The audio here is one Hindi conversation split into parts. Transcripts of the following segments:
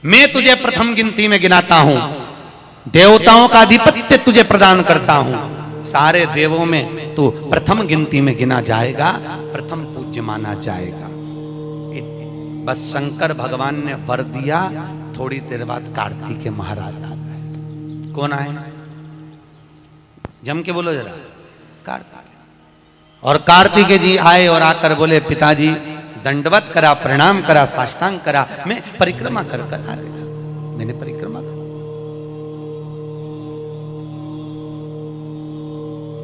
मैं तुझे प्रथम गिनती में गिनाता हूं, देवताओं का आधिपत्य तुझे प्रदान करता हूं, सारे देवों में तू प्रथम गिनती में गिना जाएगा, प्रथम पूज्य माना जाएगा। बस शंकर भगवान ने वर दिया, थोड़ी देर बाद कार्तिकेय महाराज आ गए। कौन आए? जम के बोलो जरा। कार्तिकेय। और कार्तिकेय जी आए और आकर बोले, पिताजी दंडवत करा, प्रणाम करा, साष्टांग करा, मैं परिक्रमा कर कर आ गया, मैंने परिक्रमा कर।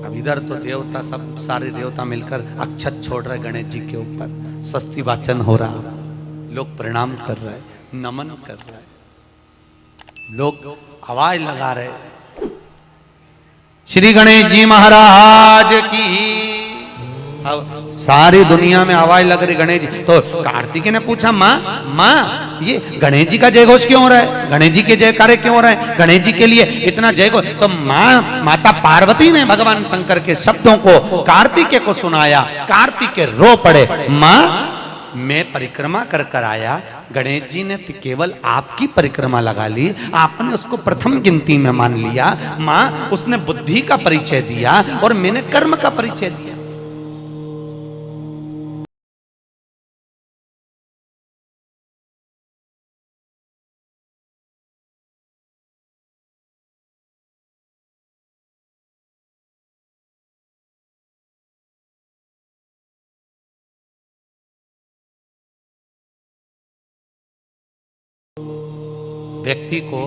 अब इधर तो देवता सब, सारे देवता मिलकर अक्षत छोड़ रहे गणेश जी के ऊपर, स्वस्ति वाचन हो रहा, लोग प्रणाम कर रहे, नमन कर रहे, लोग आवाज लगा रहे, श्री गणेश जी महाराज की। अब सारी दुनिया में आवाज लग रही गणेश जी। तो कार्तिकेय ने पूछा, माँ ये गणेश जी का जय घोष क्यों हो रहा है, गणेश जी के जयकारे क्यों हो रहे हैं, गणेश जी के लिए इतना जय घोष? तो माता पार्वती ने भगवान शंकर के शब्दों को कार्तिकेय को सुनाया। कार्तिकेय रो पड़े, माँ मैं परिक्रमा कर कर आया, गणेश जी ने केवल आपकी परिक्रमा लगा ली, आपने उसको प्रथम गिनती में मान लिया। माँ उसने बुद्धि का परिचय दिया और मैंने कर्म का परिचय दिया। व्यक्ति को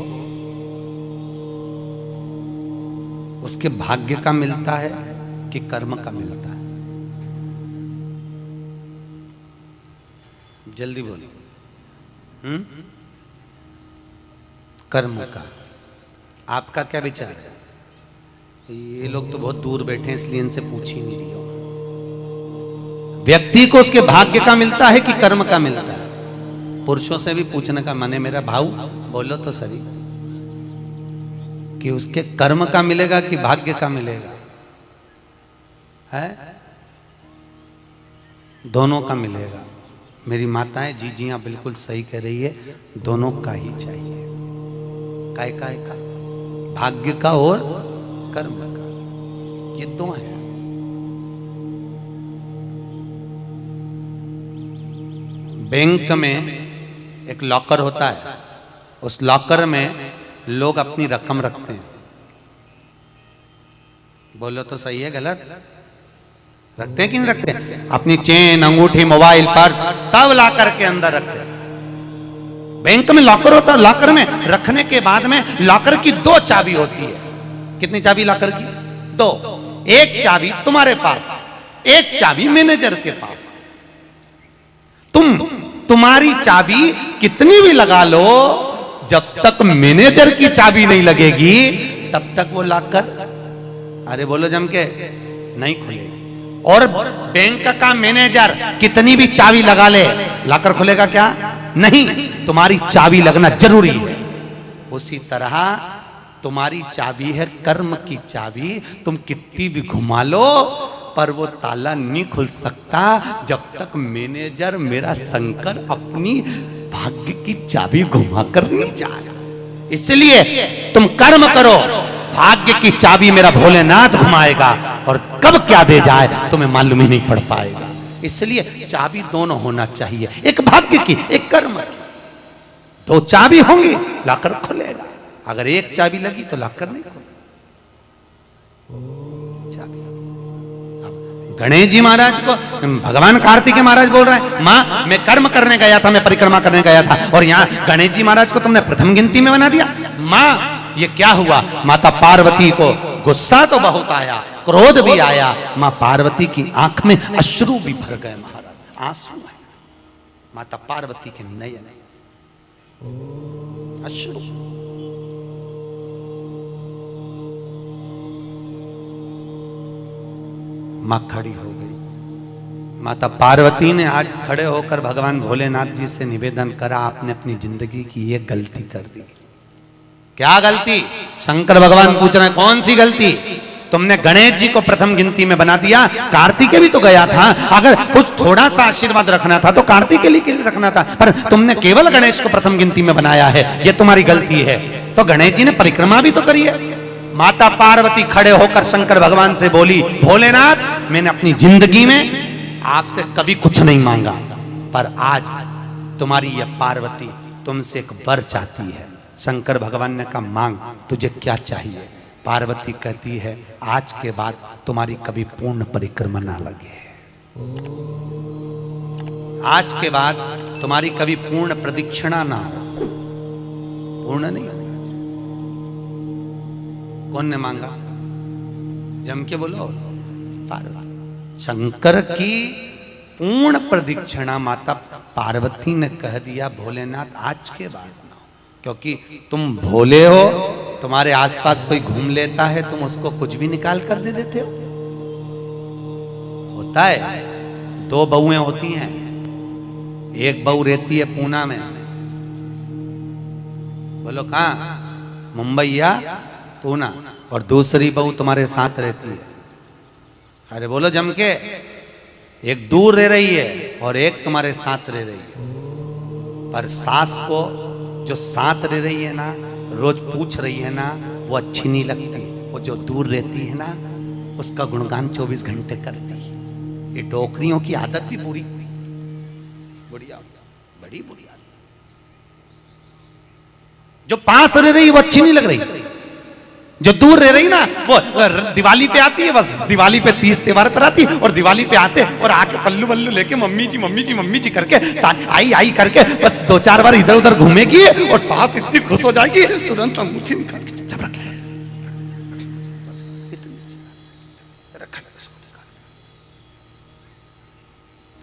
उसके भाग्य का मिलता है कि कर्म का मिलता है? जल्दी बोलो। कर्म का। आपका क्या विचार है? ये लोग तो बहुत दूर बैठे हैं, इसलिए इनसे पूछ ही नहीं रही हो। व्यक्ति को उसके भाग्य का मिलता है कि कर्म का मिलता है? पुरुषों से भी पूछने का मन है मेरा, भाऊ बोलो तो सही, कि उसके कर्म का मिलेगा कि भाग्य का मिलेगा? है दोनों का मिलेगा। मेरी माताएं जीजियां बिल्कुल सही कह रही है, दोनों का ही चाहिए। काय का भाग्य का और कर्म का, ये दो हैं। बैंक में एक लॉकर होता है, उस लॉकर में लोग अपनी रकम रखते हैं। बोलो तो सही है गलत? रखते हैं कि नहीं रखते? अपनी चेन, अंगूठी, मोबाइल, पर्स सब लॉकर के अंदर रखते हैं। बैंक में लॉकर होता है, लॉकर में रखने के बाद में लॉकर की दो चाबी होती है। कितनी चाबी लॉकर की? दो। एक चाबी तुम्हारे पास, एक चाबी मैनेजर के पास। तुम्हारी चाबी कितनी भी लगा लो, जब तक मैनेजर की चाबी नहीं लगेगी तब तक वो लॉकर, अरे बोलो जम के, नहीं खुलेगी। और बैंक का मैनेजर कितनी भी चाबी लगा ले, लॉकर खुलेगा क्या? नहीं, तुम्हारी चाबी लगना जरूरी है। उसी तरह तुम्हारी चाबी है कर्म की चाबी, तुम कितनी भी घुमा लो पर वो ताला नहीं खुल सकता जब तक मैनेजर मेरा शंकर अपनी भाग्य की चाबी घुमा कर नहीं जाए। इसलिए तुम कर्म करो, भाग्य की चाबी मेरा भोलेनाथ घुमाएगा, और कब क्या दे जाए तुम्हें मालूम ही नहीं पड़ पाएगा। इसलिए चाबी दोनों होना चाहिए, एक भाग्य की, एक कर्म की। दो चाबी होंगी लॉकर खुलेगा, अगर एक चाबी लगी तो लॉकर नहीं खुलेगा। गणेश जी महाराज को भगवान कार्तिकेय महाराज बोल रहे हैं, माँ मैं कर्म करने गया था, मैं परिक्रमा करने गया था, और यहाँ गणेश जी महाराज को तुमने प्रथम गिनती में बना दिया। माँ ये क्या हुआ? माता पार्वती को गुस्सा तो बहुत आया, क्रोध भी आया, माँ पार्वती की आंख में अश्रु भी भर गए महाराज, आंसू है माता पार्वती के नयन, अश्रु। मां खड़ी हो गई। माता पार्वती ने आज खड़े होकर भगवान भोलेनाथ जी से निवेदन करा, आपने अपनी जिंदगी की ये गलती कर दी। क्या गलती? शंकर भगवान पूछ रहे हैं कौन सी गलती? तुमने गणेश जी को प्रथम गिनती में बना दिया, कार्तिकेय भी तो गया था। अगर कुछ थोड़ा सा आशीर्वाद रखना था तो कार्तिकेय के लिए रखना था, पर तुमने केवल गणेश को प्रथम गिनती में बनाया है, ये तुम्हारी गलती है। तो गणेश जी ने परिक्रमा भी तो करी है। माता पार्वती खड़े होकर शंकर भगवान से बोली, भोलेनाथ मैंने अपनी जिंदगी में आपसे कभी कुछ नहीं मांगा, पर आज तुम्हारी यह पार्वती तुमसे एक वर चाहती है। शंकर भगवान ने कहा, मांग, तुझे क्या चाहिए? पार्वती कहती है, आज के बाद तुम्हारी कभी पूर्ण परिक्रमा ना लगे, आज के बाद तुम्हारी कभी पूर्ण प्रदक्षिणा ना हो, पूर्ण नहीं होनी चाहिए। कौन ने मांगा? जम के बोलो, पार्वती। शंकर की पूर्ण प्रदक्षिणा माता पार्वती ने कह दिया, भोलेनाथ आज के बाद ना हो, क्योंकि तुम भोले हो, तुम्हारे आसपास कोई घूम लेता है, तुम उसको कुछ भी निकाल कर दे देते हो। होता है, दो बहुएं होती हैं, एक बहू रहती है पूना में, बोलो कहां? मुंबई या पूना, और दूसरी बहू तुम्हारे साथ रहती है। अरे बोलो जम के, एक दूर रह रही है और एक तुम्हारे साथ रह रही है। पर सास को जो साथ रह रही है ना, रोज पूछ रही है ना, वो अच्छी नहीं लगती। वो जो दूर रहती है ना, उसका गुणगान 24 घंटे करती है। ये डोकरियों की आदत भी बुरी, बढ़िया, बड़ी बुरी आदत। जो पास रह रही है वो अच्छी नहीं लग रही, जो दूर रह रही ना, वो दिवाली पे आती है, बस दिवाली पे 30 त्योहार पर आती है, और दिवाली पे आते और आके पल्लू वल्लू लेके मम्मी जी मम्मी जी मम्मी जी करके आई आई करके बस 2-4 बार इधर उधर घूमेगी और सास इतनी खुश हो जाएगी, तुरंत अंगूठी निकाल के चुपचाप रख ले।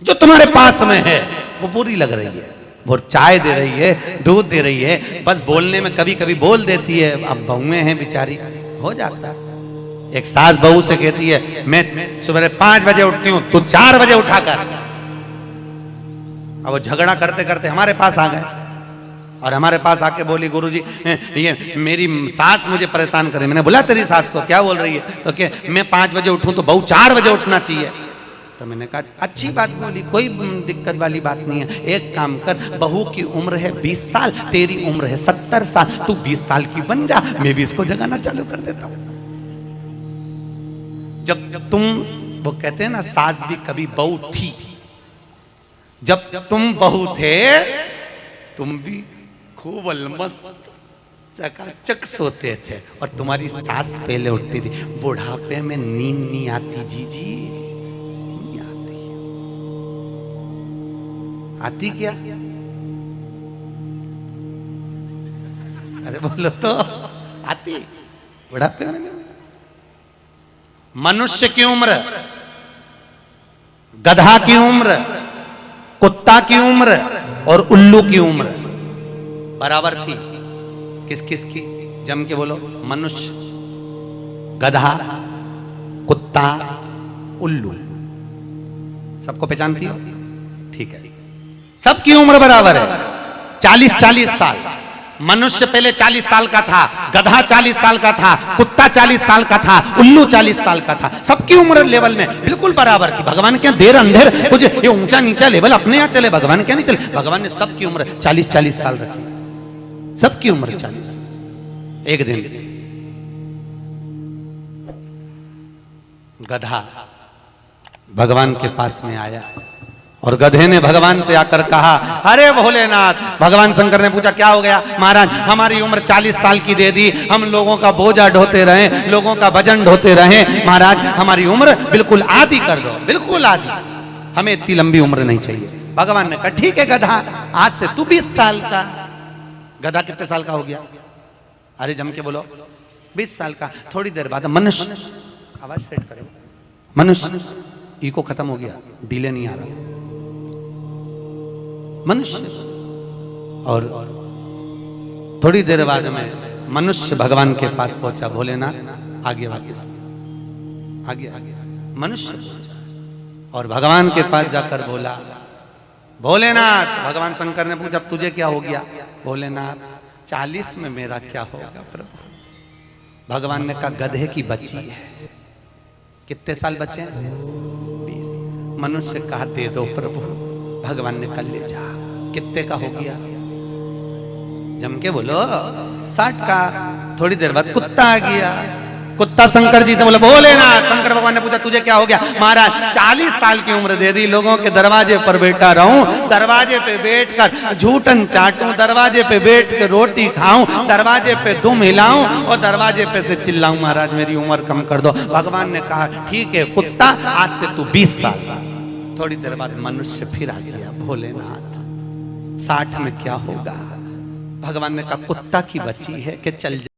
जो तुम्हारे पास में है वो बुरी लग रही है, वो चाय दे रही है, दूध दे रही है, बस बोलने में कभी कभी बोल देती है। अब बहुएं हैं बेचारी, हो जाता है। एक सास बहू से कहती है, मैं सुबह 5 बजे उठती हूं, तू 4 बजे उठाकर। अब वो झगड़ा करते करते हमारे पास आ गए और हमारे पास आके बोली, गुरुजी ये मेरी सास मुझे परेशान करे। मैंने बोला, तेरी सास को क्या बोल रही है? तो क्या मैं 5 बजे उठूं तो बहू 4 बजे उठना चाहिए। तो मैंने कहा, अच्छी बात बोली, कोई दिक्कत वाली बात नहीं है। एक काम कर, बहू की उम्र है 20 साल, तेरी उम्र है 70 साल, तू 20 साल की बन जा, मैं भी इसको जगाना चालू कर देता हूं। जब तुम, वो कहते हैं ना, सास भी कभी बहू थी। जब तुम बहू थे, तुम भी खूब अलमस्त चकाचक सोते थे, और तुम्हारी सास पहले उठती थी। बुढ़ापे में नींद नहीं आती जीजी, आती क्या? अरे बोलो तो, आती बुढ़ापे में नहीं। मनुष्य की उम्र, गधा की उम्र, कुत्ता की उम्र और उल्लू की उम्र बराबर थी। किस किस की? जम के बोलो। मनुष्य, गधा, कुत्ता, उल्लू, सबको पहचानती हो? ठीक है, सबकी उम्र बराबर है, 40-40 साल। मनुष्य पहले 40 साल का था, गधा 40 साल का था, कुत्ता 40 साल का था, उल्लू 40 साल का था। सबकी उम्र लेवल में बिल्कुल बराबर थी। भगवान के देर अंधेर कुछ ये ऊंचा नीचा लेवल अपने यहाँ चले, भगवान क्या नहीं चले। भगवान ने सबकी उम्र 40-40 साल रखी, सबकी उम्र 40। एक दिन गधा भगवान के पास में आया और गधे ने भगवान से आकर कहा, अरे भोलेनाथ। भगवान शंकर ने पूछा, क्या हो गया? महाराज, हमारी उम्र 40 साल की दे दी, हम लोगों का बोझा ढोते रहे, लोगों का वजन ढोते रहे, महाराज हमारी उम्र बिल्कुल आधी कर दो, बिल्कुल आधी, हमें इतनी लंबी उम्र नहीं चाहिए। भगवान ने कहा, ठीक है गधा, आज से तू 20 साल का। गधा कितने साल का हो गया? अरे जम के बोलो, 20 साल का। थोड़ी देर बाद मनुष्य, आवाज सेट करो, मनुष्य, इको खत्म हो गया, डिले नहीं आ रहा, मनुष्य। और थोड़ी देर बाद में मनुष्य भगवान के पास पहुंचा। भोलेनाथ आगे वापस आगे मनुष्य पहुंचा और भगवान के पास जाकर बोला, भोलेनाथ। भगवान शंकर ने पूछा, अब तुझे क्या हो गया? भोलेनाथ, 40 में मेरा क्या होगा प्रभु? भगवान ने कहा, गधे की बच्ची है, कितने साल बचे हैं? 20। मनुष्य कहा दे दो प्रभु, भगवान ने कल ले जा। कितने का हो गया? जम के बोलो 60 का। थोड़ी देर बाद कुत्ता आ गया। कुत्ता शंकर जी से बोले भोलेनाथ। शंकर भगवान ने पूछा तुझे क्या हो गया? महाराज 40 साल की उम्र दे दी, लोगों के दरवाजे पर बैठा रहूं, दरवाजे पे बैठकर झूठन चाटूं, दरवाजे पे बैठ के रोटी खाऊं, दरवाजे पे दुम हिलाऊं और दरवाजे पे से चिल्लाऊं महाराज मेरी उम्र कम कर दो। भगवान ने कहा ठीक है कुत्ता, आज से तू 20 साल का। थोड़ी देर बाद मनुष्य फिर आ गया। भोलेनाथ 60 में क्या होगा? भगवान ने कहा कुत्ता की बच्ची है कि चल जा।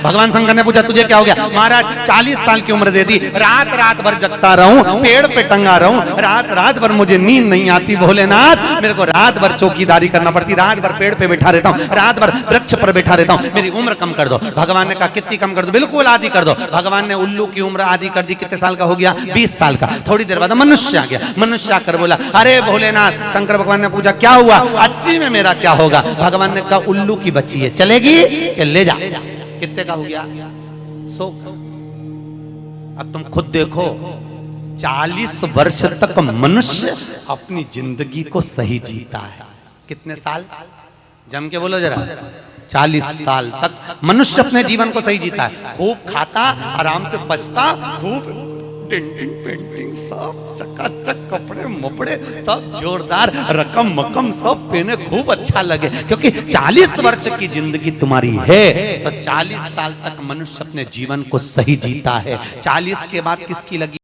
भगवान शंकर ने पूछा तुझे क्या हो गया? महाराज 40 साल की उम्र दे दी, रात रात भर जगता रहूं, पेड़ पे टंगा रहूं, रात रात भर मुझे नींद नहीं आती। भोलेनाथ मेरे को रात भर चौकीदारी करना पड़ती, रात भर पेड़ पे बैठा रहता हूं, रात भर वृक्ष पर बैठा रहता हूं, मेरी उम्र कम कर दो। भगवान ने कहा कितनी कम कर दो? बिल्कुल आधी कर दो। भगवान ने उल्लू की उम्र आधी कर दी। कितने साल का हो गया? 20 साल का। थोड़ी देर बाद मनुष्य आ गया। मनुष्य आकर बोला अरे भोलेनाथ। शंकर भगवान ने पूछा क्या हुआ? 80 में मेरा क्या होगा? भगवान ने कहा उल्लू की बच्ची है, चलेगी कि ले जा। कितने का हो गया? 100। अब तुम खुद देखो 40 वर्ष तक मनुष्य अपनी जिंदगी को सही जीता है। कितने साल? जम के बोलो जरा। 40 साल तक मनुष्य अपने जीवन को सही जीता है। खूब खाता, आराम से बचता, खूब डेंटिंग पेंटिंग सब चकाचक, कपड़े मपड़े सब जोरदार, रकम मकम सब पहने, खूब अच्छा लगे। क्योंकि 40 वर्ष की जिंदगी तुम्हारी है तो 40 साल तक मनुष्य अपने जीवन को सही जीता है। 40 के बाद किसकी लगी?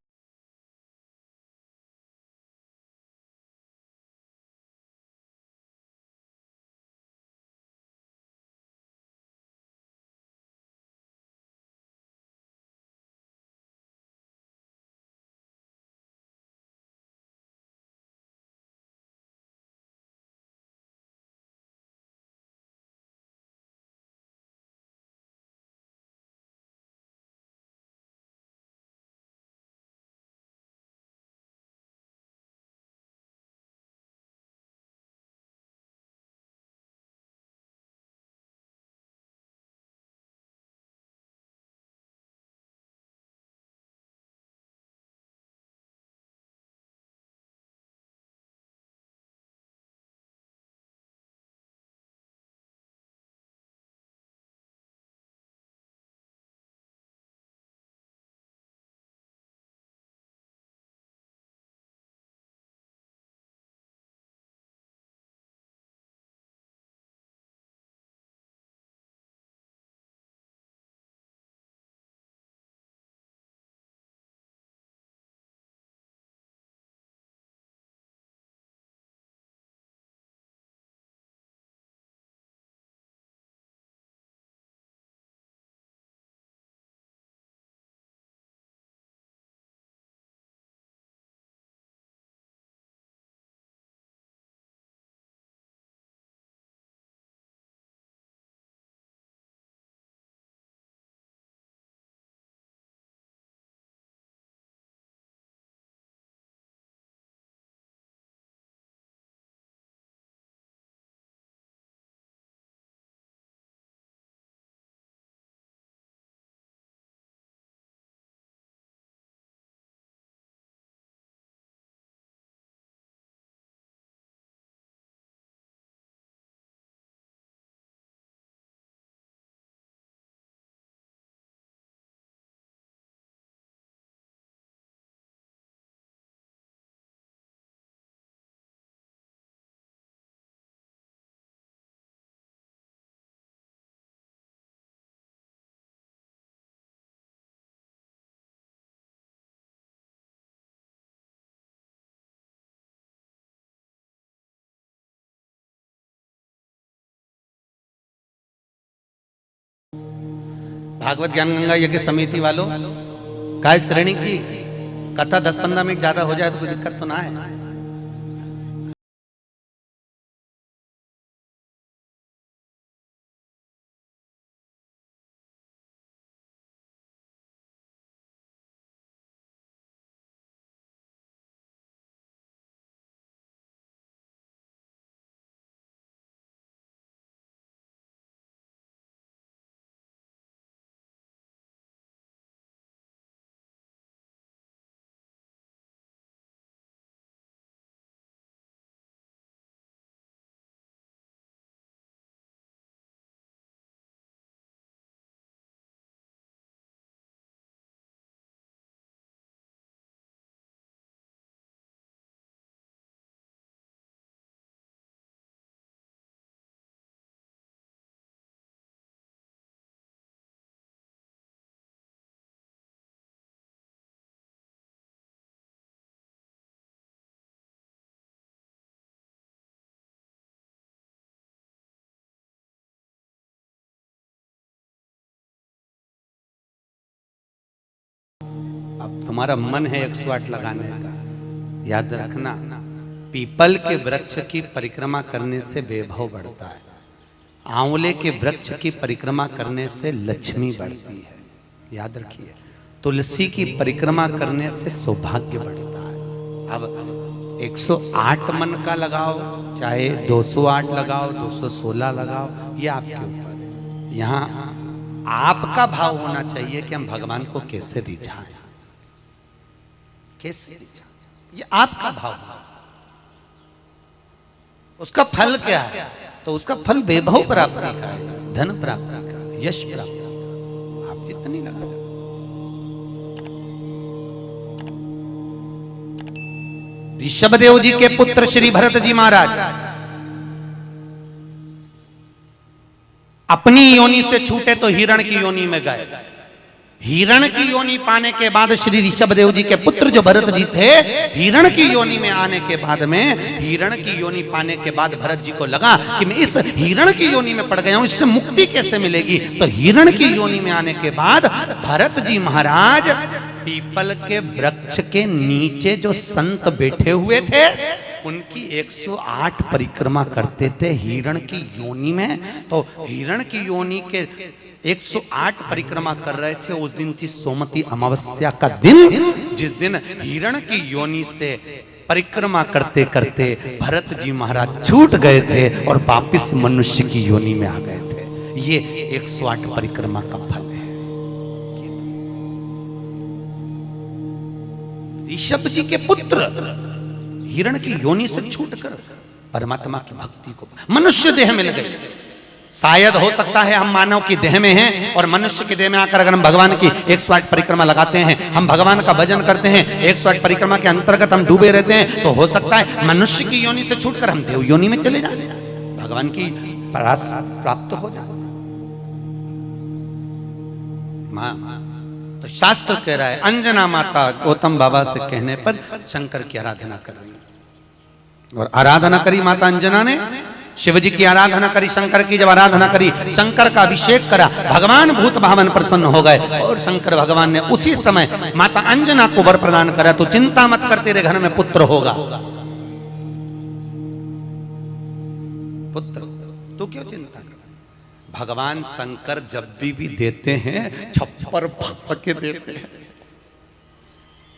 भागवत ज्ञान गंगा यज्ञ समिति वालों, काय श्रेणी की कथा 10-15 मिनट ज्यादा हो जाए तो कोई दिक्कत तो ना है। अब तुम्हारा मन है 108 लगाने का, याद रखना पीपल के वृक्ष की परिक्रमा करने से वैभव बढ़ता है, आंवले के वृक्ष की परिक्रमा करने से लक्ष्मी बढ़ती है, याद रखिए। तुलसी की परिक्रमा करने से सौभाग्य बढ़ता है। अब 108 मन का लगाओ, चाहे 208 लगाओ, 216 लगाओ, ये आपके ऊपर है। यहाँ आपका भाव होना चाहिए कि हम भगवान को कैसे रिझाएं, कैसे रिझाएं, ये आपका भाव है। उसका फल क्या है? तो उसका फल वैभव प्राप्ति का है, धन प्राप्ति का, यश प्राप्ति का। आप जितनी लगा, ऋषभदेव जी के पुत्र श्री भरत जी महाराज अपनी योनि से छूटे तो हिरण की योनि में गए। हिरण की योनि पाने के बाद श्री ऋषभदेव जी के पुत्र जो भरत जी थे, हिरण की योनि में आने के बाद में, हिरण की योनि पाने के बाद भरत जी को लगा कि मैं इस हिरण की योनि में पड़ गया हूं, इससे मुक्ति कैसे मिलेगी? तो हिरण की योनि में आने के बाद भरत जी महाराज पीपल के वृक्ष के नीचे जो संत बैठे हुए थे उनकी 108 परिक्रमा करते थे हिरण की योनि में। तो हिरण की योनि के 108 परिक्रमा कर रहे थे। उस दिन थी सोमती अमावस्या का दिन, जिस दिन हिरण की योनि से परिक्रमा करते करते भरत जी महाराज छूट गए थे और वापिस मनुष्य की योनि में आ गए थे। ये 108 परिक्रमा का फल है। ऋषभ जी के पुत्र हिरण की योनि से छूटकर परमात्मा की भक्ति को मनुष्य देह में लगे। शायद हो सकता है हम मानव की देह में हैं और मनुष्य की देह में आकर अगर हम भगवान की 108 परिक्रमा लगाते हैं, हम भगवान का भजन करते हैं, 108 परिक्रमा के अंतर्गत हम डूबे रहते हैं, तो हो सकता है मनुष्य की योनि से छूटकर हम देव योनि में चले जाए, भगवान की परास प्राप्त हो जाए। तो शास्त्र कह रहा है अंजना माता गौतम बाबा से कहने पर शंकर की आराधना कर रही है। और आराधना करी माता अंजना ने, शिव जी की आराधना करी, शंकर की जब आराधना करी, शंकर का अभिषेक करा, भगवान भूत भावन प्रसन्न हो गए और शंकर भगवान ने उसी समय माता अंजना को वर प्रदान करा, तो चिंता मत कर तेरे घर में पुत्र होगा। पुत्र, तू क्यों चिंता कर? भगवान शंकर जब भी देते हैं छप्पर के देते हैं।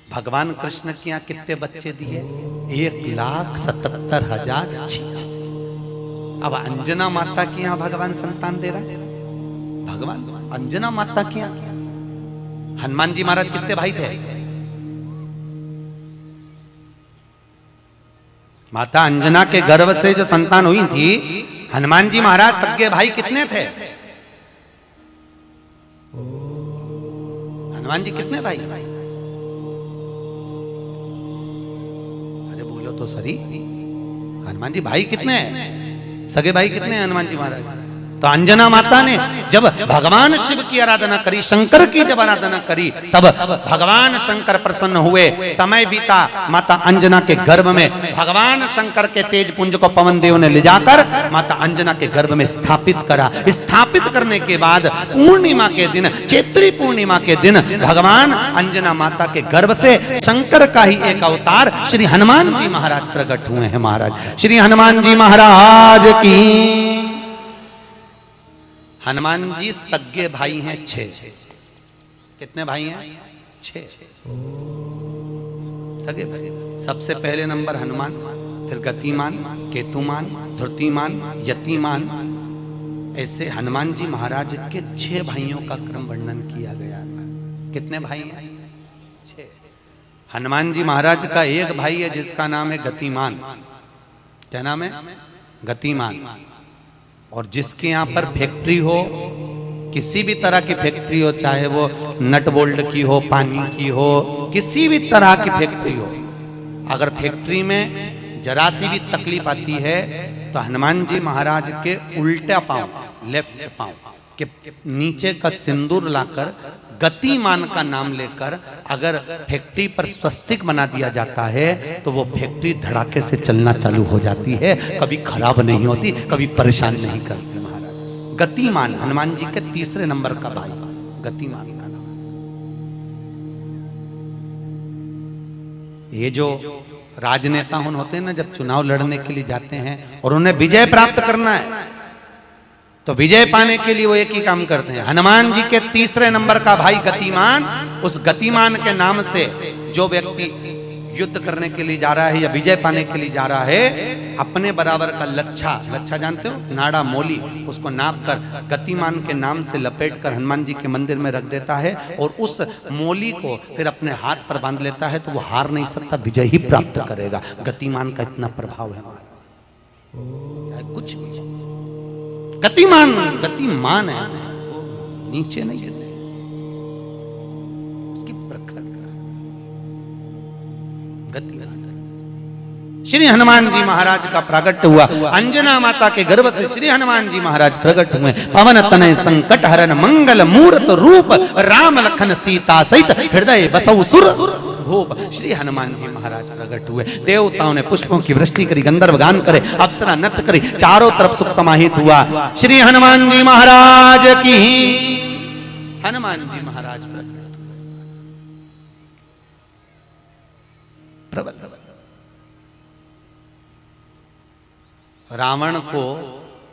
भगवान कृष्ण के यहाँ कितने बच्चे दिए? 1,77,086। अब अंजना माता के यहाँ भगवान संतान दे रहा है। भगवान अंजना माता के यहाँ हनुमान जी महाराज कितने भाई थे? माता अंजना के गर्भ से जो संतान हुई थी, हनुमान जी महाराज सगे भाई कितने थे? हनुमान जी कितने भाई? अरे बोलो तो सही, हनुमान जी भाई कितने हैं? सगे भाई कितने हैं हनुमान जी महाराज? तो अंजना माता ने जब भगवान शिव की आराधना करी, शंकर की जब आराधना करी, तब भगवान शंकर प्रसन्न हुए। समय बीता, माता अंजना के गर्भ में भगवान शंकर के तेज पुंज को पवन देव ने ले जाकर माता अंजना के गर्भ में स्थापित करा। स्थापित करने के बाद पूर्णिमा के दिन, चैत्री पूर्णिमा के दिन, भगवान अंजना माता के गर्भ से शंकर का ही एक अवतार श्री हनुमान जी महाराज प्रकट हुए हैं। महाराज श्री हनुमान जी महाराज की। हनुमान जी सगे भाई हैं 6। कितने भाई हैं? 6 सगे भाई। सबसे पहले नंबर हनुमान, फिर गतिमान, केतुमान, धृतिमान, यतिमान। ऐसे हनुमान जी महाराज के 6 भाइयों का क्रम वर्णन किया गया है। कितने भाई हैं? 6। हनुमान जी महाराज का एक भाई है जिसका नाम है गतिमान। क्या नाम है? गतिमान। और जिसके यहाँ पर फैक्ट्री हो, किसी भी तरह की फैक्ट्री हो, चाहे वो नट बोल्ट की हो, पानी की हो, किसी भी तरह की फैक्ट्री हो, अगर फैक्ट्री में जरा सी भी तकलीफ आती है तो हनुमान जी महाराज के उल्टा पांव, लेफ्ट पांव के नीचे का सिंदूर लाकर गतिमान का नाम लेकर अगर फैक्ट्री पर स्वस्तिक बना दिया जाता है तो वो फैक्ट्री धड़ाके से चलना चालू हो जाती है, कभी खराब नहीं होती, कभी परेशान नहीं करती। महाराज गतिमान हनुमान जी के 3रे नंबर का भाई गतिमान का नाम। ये जो राजनेता होते हैं ना, जब चुनाव लड़ने के लिए जाते हैं और उन्हें विजय प्राप्त करना है, तो विजय पाने के लिए वो एक ही काम करते हैं। हनुमान जी के तीसरे नंबर का भाई गतिमान, उस गतिमान के नाम से जो व्यक्ति युद्ध करने के लिए जा रहा है या विजय पाने के लिए जा रहा है, अपने बराबर का लच्छा जानते हो, नाड़ा मोली, उसको नाप कर गतिमान के नाम से लपेट कर हनुमान जी के मंदिर में रख देता है और उस मोली को फिर अपने हाथ पर बांध लेता है, तो वो हार नहीं सकता, विजय ही प्राप्त करेगा। गतिमान का इतना प्रभाव है कुछ गतिमान है, नीचे नहीं है, उसकी प्रखर गतिमान। श्री हनुमान जी महाराज का प्रागट्य हुआ, अंजना माता के गर्भ से श्री हनुमान जी महाराज प्रकट हुए। पवन तनय संकट हरन मंगल मूर्त रूप, राम लखन सीता सहित हृदय बसौ सुर भूप। श्री हनुमान जी महाराज प्रकट हुए, देवताओं ने पुष्पों की वृष्टि करी, गंधर्व गान करे, अप्सरा नृत्य करी, चारों तरफ सुख समाहित हुआ। श्री हनुमान जी महाराज की, हनुमान जी महाराज प्रकट प्रबल। रावण को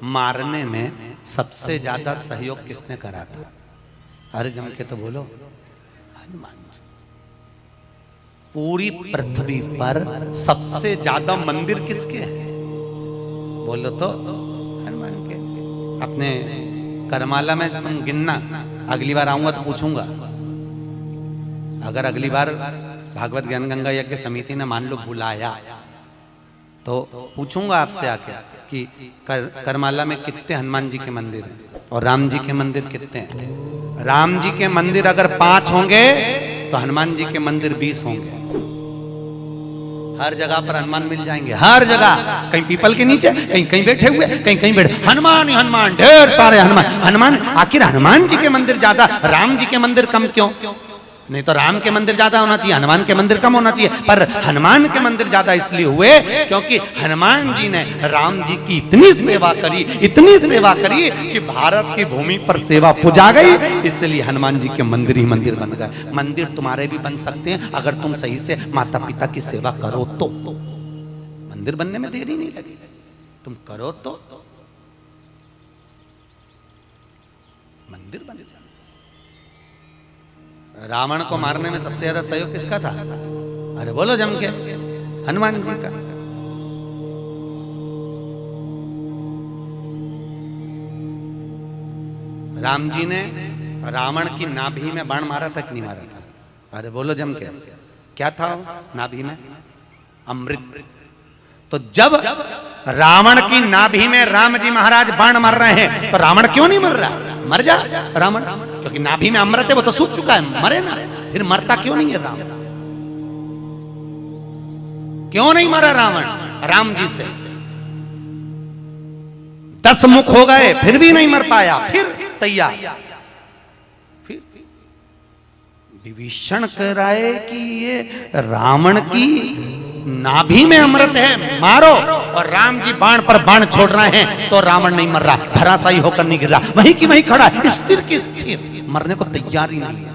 मारने में सबसे ज्यादा सहयोग किसने करा था? अरे जम के तो बोलो, हनुमान जी। पूरी पृथ्वी पर सबसे ज्यादा मंदिर किसके हैं? बोलो तो हनुमान के। अपने करमाला में तुम गिनना, अगली बार आऊंगा तो पूछूंगा। अगर अगली बार भागवत ज्ञान गंगा यज्ञ समिति ने मान लो बुलाया, तो पूछूंगा आपसे आके कि करमाला में कितने हनुमान जी के मंदिर हैं और राम जी के मंदिर कितने हैं। राम जी के मंदिर अगर 5 होंगे तो हनुमान जी के मंदिर 20 होंगे। हर जगह पर हनुमान मिल जाएंगे, हर जगह, कहीं पीपल के नीचे, कहीं कहीं बैठे हुए, कहीं कहीं बैठे, हनुमान ही हनुमान, ढेर सारे हनुमान। आखिर हनुमान जी के मंदिर ज्यादा, राम जी के मंदिर कम क्यों? नहीं तो राम के मंदिर ज्यादा होना चाहिए, हनुमान के मंदिर कम होना चाहिए। पर हनुमान के मंदिर ज्यादा इसलिए हुए क्योंकि हनुमान जी ने राम जी की इतनी सेवा करी कि भारत की भूमि पर सेवा पुजा गई, इसलिए हनुमान जी के मंदिर ही मंदिर बन गए। मंदिर तुम्हारे भी बन सकते हैं अगर तुम सही से माता पिता की सेवा करो तो। मंदिर बनने में देरी नहीं लगी, तुम करो तो मंदिर बन जाए। रावण को मारने में सबसे ज्यादा सहयोग किसका था? अरे बोलो जम के, हनुमान जी का। राम जी ने रावण की नाभि में बाण मारा था कि नहीं मारा था? अरे बोलो जम के, क्या था नाभि में? अमृत। तो जब रावण की नाभि में राम जी महाराज बाण मार रहे हैं तो रावण क्यों नहीं मर रहा? मर जा रावण, क्योंकि नाभि में अमृत है, वो तो सूख चुका है, मरे ना। फिर मरता क्यों नहीं है रावण? क्यों नहीं मरा रावण? राम जी से 10 मुख हो गए फिर भी नहीं मर पाया, फिर तैयार। फिर विभीषण कह रहा है कि ये रावण की नाभि में अमृत है, मारो। और राम जी बाण पर बाण छोड़ रहे हैं तो रावण नहीं मर रहा, धराशायी होकर नहीं गिर रहा, वहीं की वहीं खड़ा है, स्थिर की स्थिर, मरने को तैयार ही नहीं है।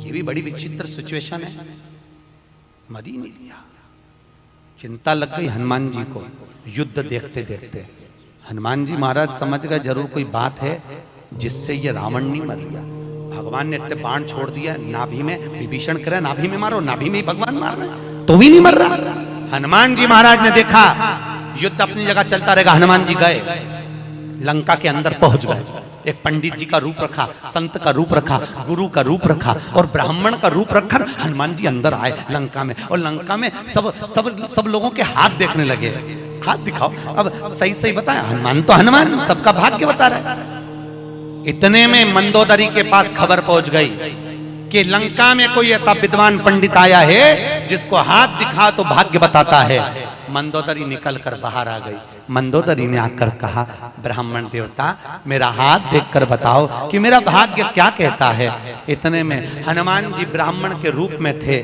ये भी बड़ी विचित्र सिचुएशन है। मर ही नहीं दिया। चिंता लग गई हनुमान जी को युद्ध देखते देखते। हनुमान जी महाराज समझ गए जरूर कोई बात है जिससे ये रावण नहीं मर गया। भगवान ने इतने बाण छोड़ दिया नाभि में, विभीषण कह रहा है नाभि में मारो, नाभि में ही भगवान मार रहे तो भी नहीं मर रहा। हनुमान जी महाराज ने देखा युद्ध अपनी जगह चलता रहेगा। हनुमान जी गए, लंका के अंदर पहुंच गए। एक पंडित जी का रूप रखा, संत का रूप रखा, गुरु का रूप रखा और ब्राह्मण का रूप रखकर हनुमान जी अंदर आए लंका में। और लंका में सब लोगों के हाथ देखने लगे, हाथ दिखाओ। अब सही सही बताया, हनुमान तो हनुमान, सबका भाग्य बता रहा है। इतने में मंदोदरी के पास खबर पहुंच गई कि लंका में कोई ऐसा विद्वान पंडित आया है जिसको हाथ दिखा तो भाग्य बताता है। मंदोदरी निकल कर बाहर आ गई। मंदोदरी ने आकर कहा, ब्राह्मण देवता मेरा हाथ देखकर बताओ कि मेरा भाग्य क्या कहता है। इतने में हनुमान जी ब्राह्मण के रूप में थे।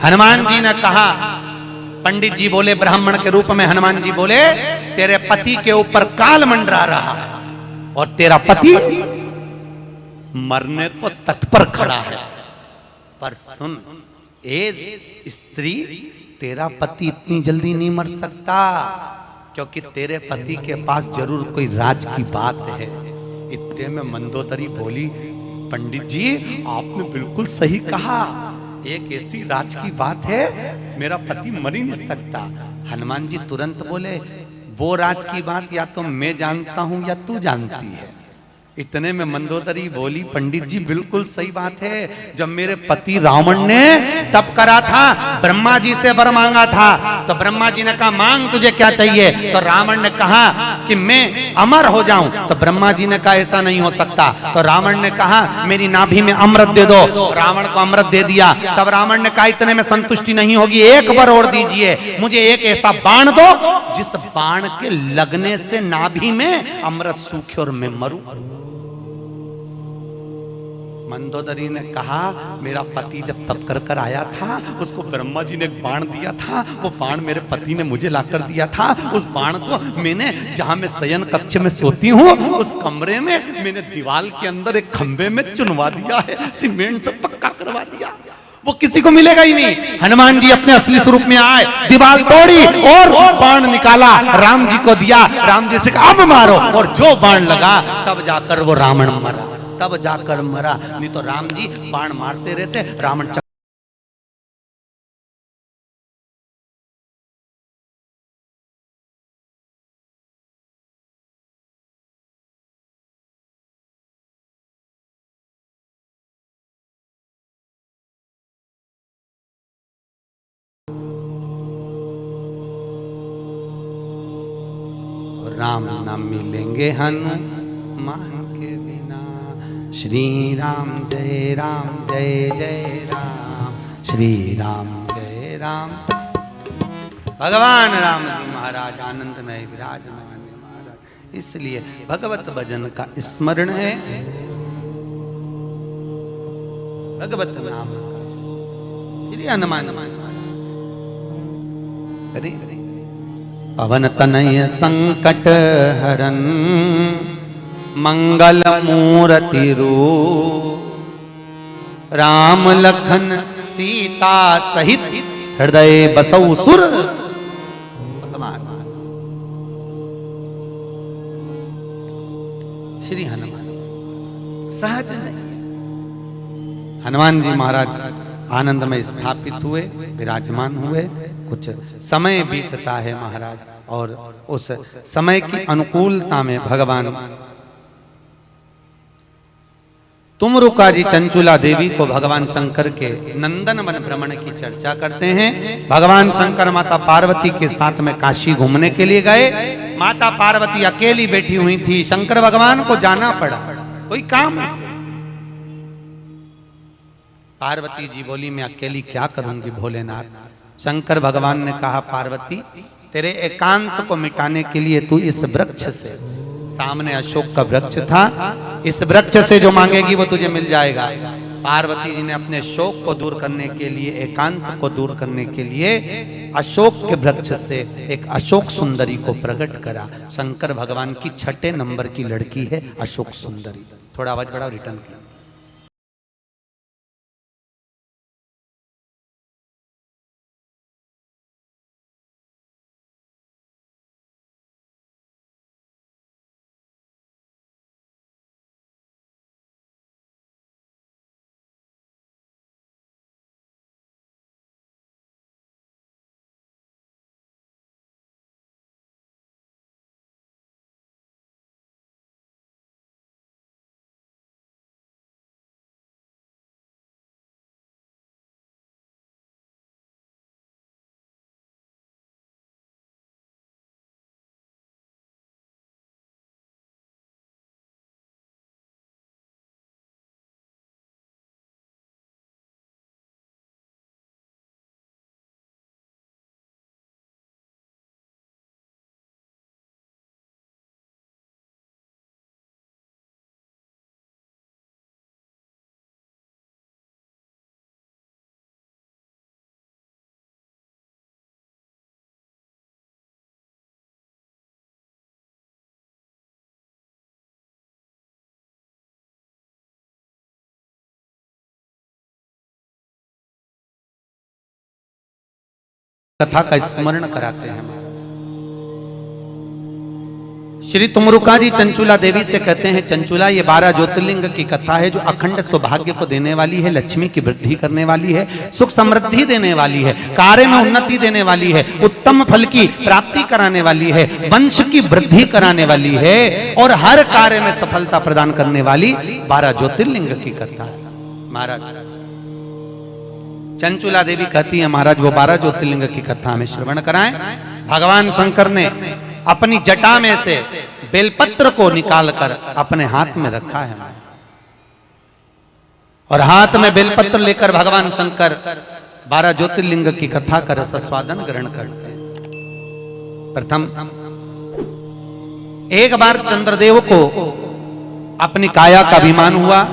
हनुमान जी ने कहा, पंडित जी बोले ब्राह्मण के रूप में, हनुमान जी बोले तेरे पति के ऊपर काल मंडरा रहा है और तेरा पति मरने को तत्पर खड़ा है। पर सुन, ए स्त्री, तेरा पति इतनी जल्दी नहीं मर सकता, क्योंकि तेरे पति के पास जरूर कोई राज की बात है। इतने में मंदोदरी बोली, पंडित जी आपने बिल्कुल सही कहा, एक ऐसी राज की बात है, मेरा पति मर ही नहीं सकता। हनुमान जी तुरंत बोले, वो राज की बात या तो मैं जानता हूं या तू जानती है। इतने में मंदोदरी बोली, पंडित जी बिल्कुल सही बात है, जब मेरे पति रावण ने तप करा था, ब्रह्मा जी से वर मांगा था, तो ब्रह्मा जी ने कहा मांग तुझे क्या चाहिए, तो रावण ने कहा कि मैं अमर हो जाऊं, तो ब्रह्मा जी ने कहा ऐसा नहीं हो सकता, तो रावण ने कहा मेरी नाभि में अमृत दे दो, रावण को अमृत दे दिया। तब रावण ने कहा इतने में संतुष्टि नहीं होगी, एक वर और दीजिए, मुझे एक ऐसा बाण दो जिस बाण के लगने से नाभि में अमृत सूखे और मैं मरूं। मंदोदरी ने कहा मेरा पति जब तप कर कर आया था, उसको ब्रह्मा जी ने एक बाण दिया था, वो बाण मेरे पति ने मुझे लाकर दिया था, उस बाण को मैंने जहां मैं शयन कक्ष में सोती हूँ उस कमरे में मैंने दीवार के अंदर एक खंबे में चुनवा दिया है, सीमेंट से पक्का करवा दिया, वो किसी को मिलेगा ही नहीं। हनुमान जी अपने असली स्वरूप में आए, दीवार तोड़ी और बाण निकाला, राम जी को दिया, राम जी से कहा अब मारो, और जो बाण लगा तब जाकर वो रावण मरा, तब जाकर मरा, नहीं तो राम जी बाण मारते रहते, रावण राम नाम मिलेंगे हनुमान के बिना। श्री राम जय जय राम, श्री राम जय राम। भगवान राम जी महाराज आनंद में विराजमान महाराज, इसलिए भगवत भजन का स्मरण है, भगवत नाम का श्री हनुमान अरे पवन तनय संकट हरन, मंगल मूर्ति रूप, राम लखन सीता सहित हृदय बसौ सुर। भगवान श्री हनुमान सहज नहीं, हनुमान जी महाराज आनंद में स्थापित हुए, विराजमान हुए। कुछ समय बीतता है महाराज, और उस समय की अनुकूलता में भगवान तुमरुका जी चंचुला देवी को भगवान शंकर के नंदन वन भ्रमण की चर्चा करते हैं। भगवान शंकर माता पार्वती के साथ में काशी घूमने के लिए गए, माता पार्वती अकेली बैठी हुई थी, शंकर भगवान को जाना पड़ा कोई काम से। पार्वती जी बोली मैं अकेली क्या करूंगी भोलेनाथ। शंकर भगवान ने कहा पार्वती तेरे एकांत को मिटाने के लिए तू इस वृक्ष से, सामने अशोक का वृक्ष था, इस वृक्ष से जो मांगेगी वो तुझे मिल जाएगा। पार्वती जी ने अपने शोक को दूर करने के लिए, एकांत को दूर करने के लिए अशोक के वृक्ष से एक अशोक सुंदरी को प्रकट करा। शंकर भगवान की 6 नंबर की लड़की है अशोक सुंदरी। थोड़ा आवाज बढ़ाओ, रिटर्न किया। कथा का स्मरण कराते हैं। श्री तुमरुका जी चंचुला देवी से कहते हैं, चंचुला ये 12 ज्योतिर्लिंग की कथा है जो अखंड सौभाग्य को देने वाली है, लक्ष्मी की वृद्धि करने वाली है, सुख समृद्धि देने वाली है, कार्य में उन्नति देने वाली है, उत्तम फल की प्राप्ति कराने वाली है, वंश की वृद्धि कराने वाली है और हर कार्य में सफलता प्रदान करने वाली 12 ज्योतिर्लिंग की कथा है। महाराज चंचुला देवी कहती है, महाराज वो 12 ज्योतिर्लिंग की कथा हमें श्रवण कराएं। भगवान शंकर ने अपनी जटा में से बेलपत्र को निकालकर अपने हाथ में रखा है और हाथ में बेलपत्र लेकर भगवान शंकर 12 ज्योतिर्लिंग की कथा का रसस्वादन ग्रहण करते हैं। प्रथम एक बार चंद्रदेव को अपनी काया का अभिमान हुआ,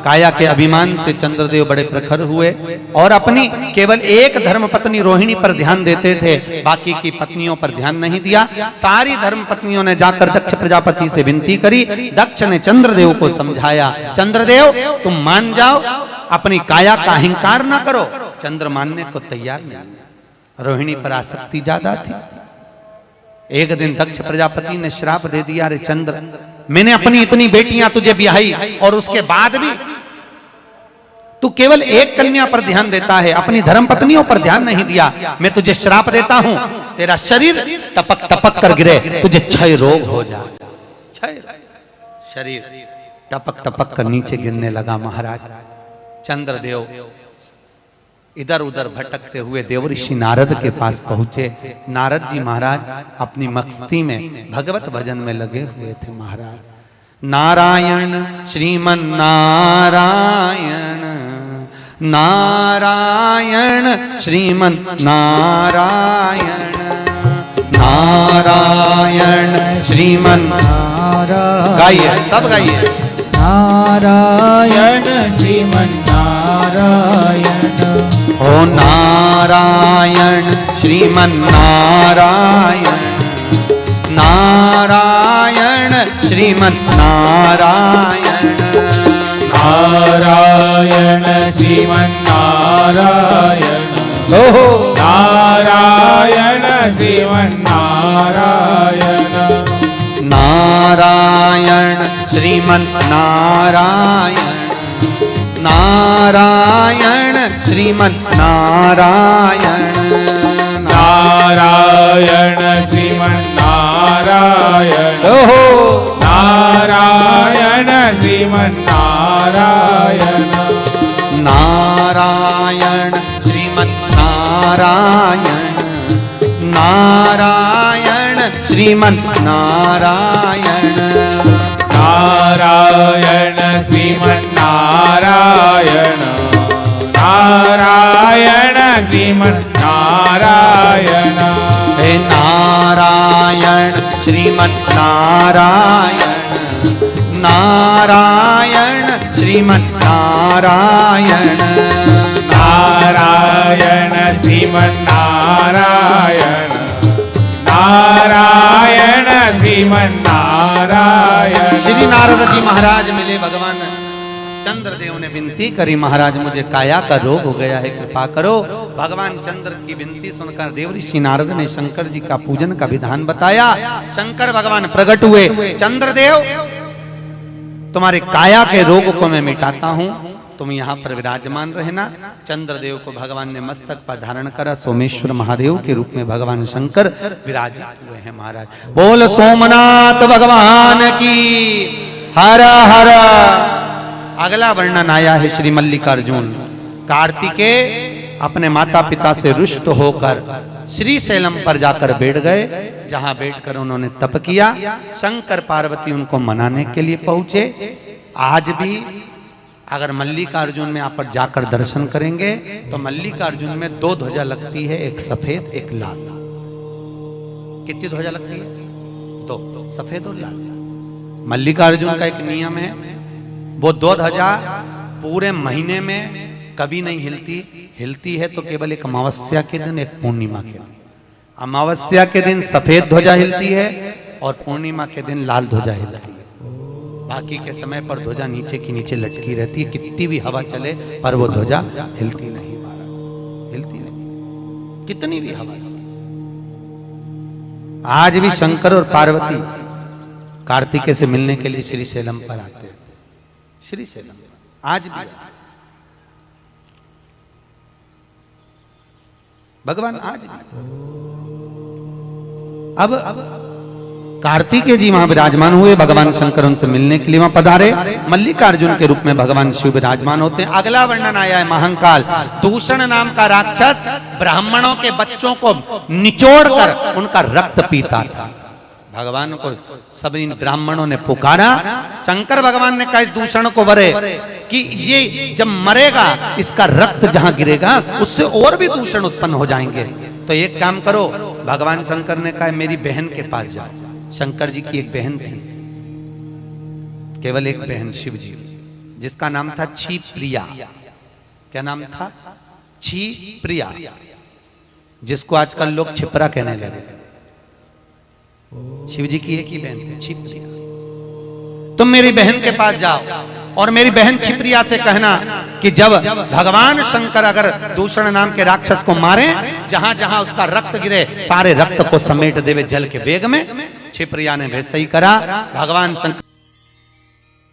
काया के अभिमान से चंद्रदेव बड़े प्रखर हुए और अपनी केवल एक धर्मपत्नी रोहिणी पर ध्यान देते थे, बाकी की पत्नियों पर ध्यान नहीं दिया। सारी धर्मपत्नियों ने जाकर दक्ष प्रजापति से विनती करी। दक्ष ने चंद्रदेव को समझाया, चंद्रदेव तुम मान जाओ, अपनी काया का अहंकार ना करो। चंद्र मानने को तैयार नहीं, रोहिणी पर आसक्ति ज्यादा थी। एक दिन दक्ष प्रजापति ने श्राप दे दिया, अरे चंद्र मैंने अपनी इतनी बेटियां तुझे ब्याही और उसके बाद भी तू केवल एक कन्या पर ध्यान देता है, अपनी धर्मपत्नियों पर ध्यान नहीं दिया। मैं तुझे श्राप देता हूं, तेरा शरीर टपक टपक कर गिरे, तुझे क्षय रोग हो जाए। क्षय शरीर टपक टपक कर नीचे गिरने लगा। महाराज चंद्रदेव इधर उधर भटकते हुए देवऋषि नारद के पास पहुंचे। नारद जी महाराज अपनी मस्ती में भगवत भजन में लगे हुए थे। महाराज नारायण श्रीमन नारायण, नारायण श्रीमन नारायण, नारायण श्रीमन नारायण। गाइए, सब गाइए। नारायण श्रीमन नारायण, ओ नारायण श्रीमन नारायण, नारायण श्रीमन नारायण, नारायण श्रीमन नारायण, ओहो नारायण श्रीमन नारायण, नारायण श्रीमन नारायण, नारायण श्रीमन नारायण, नारायण श्रीमन नारायण, ओहो नारायण श्रीमन नारायण, नारायण श्रीमन नारायण, नारायण श्रीमन नारायण, नारायण श्रीमन नारायण, नारायण श्रीमन नारायण, हे नारायण श्रीमन नारायण, नारायण श्रीमन नारायण, नारायण श्रीमन नारायण, नारायण श्रीमन नारायण। श्री नारद जी महाराज मिले, भगवान चंद्रदेव ने विनती करी, महाराज मुझे काया का रोग हो गया है, कृपा करो। भगवान चंद्र की विनती सुनकर देवऋषि नारद ने शंकर जी का पूजन का विधान बताया। शंकर भगवान प्रकट हुए, चंद्रदेव तुम्हारे काया के रोग को मैं मिटाता हूं, तुम यहाँ पर विराजमान रहना। चंद्रदेव को भगवान ने मस्तक पर धारण करा, सोमेश्वर महादेव के रूप में भगवान शंकर विराजित हुए हैं। महाराज बोल सोमनाथ भगवान की हर हर। अगला वर्णन आया है श्री मल्लिकार्जुन। कार्तिकेय अपने माता पिता से रुष्ट होकर श्री शैलम पर जाकर बैठ गए, जहां बैठकर उन्होंने तप किया। शंकर पार्वती उनको मनाने के लिए पहुंचे। आज भी अगर मल्लिकार्जुन में आप पर जाकर दर्शन करेंगे तो मल्लिकार्जुन में 2 ध्वजा लगती है, एक सफेद एक लाल। कितनी ध्वजा लगती है? 2, सफेद और लाल। मल्लिकार्जुन का एक नियम है, वो 2 ध्वजा पूरे महीने में कभी नहीं हिलती। हिलती है तो केवल एक अमावस्या के दिन, एक पूर्णिमा के दिन। अमावस्या के दिन सफेद ध्वजा हिलती है और पूर्णिमा के दिन लाल ध्वजा हिलती है। बाकी के समय पर ध्वजा नीचे की नीचे लटकी रहती है, कितनी भी हवा चले पर वो ध्वजा हिलती नहीं, हिलती नहीं, कितनी भी हवा चले। आज भी शंकर और पार्वती कार्तिकेय से मिलने के लिए श्रीशैलम पर आते हैं। श्रीशैलम आज भी आते हैं। भगवान आज भी। अब कार्तिकेय जी वहां विराजमान हुए, भगवान शंकर उनसे मिलने के लिए वहां पधारे। मल्लिकार्जुन के रूप में भगवान शिव विराजमान होते हैं। अगला वर्णन आया है महाकाल। दूषण नाम का राक्षस ब्राह्मणों के बच्चों को निचोड़कर उनका रक्त पीता था। भगवान को सब इन ब्राह्मणों ने पुकारा। शंकर भगवान ने कहा इस दूषण को वरे कि ये जब मरेगा इसका रक्त जहां गिरेगा उससे और भी दूषण उत्पन्न हो जाएंगे। तो एक काम करो, भगवान शंकर ने कहा मेरी बहन के पास जाओ। शंकर जी की एक बहन थी, केवल एक बहन शिव जी, जिसका नाम था क्षी प्रिया। क्या नाम था? क्षी प्रिया, जिसको आजकल लोग छिपरा कहने लगे। शिव जी की एक ही बहन थी, क्षी प्रिया। तुम मेरी बहन के पास जाओ और मेरी बहन क्षिप्रिया से कहना कि जब भगवान शंकर अगर दूषण नाम के राक्षस को मारे, जहां जहां उसका रक्त गिरे सारे रक्त को समेट देवे जल के वेग में। क्षिप्रिया ने वैसे ही करा। भगवान शंकर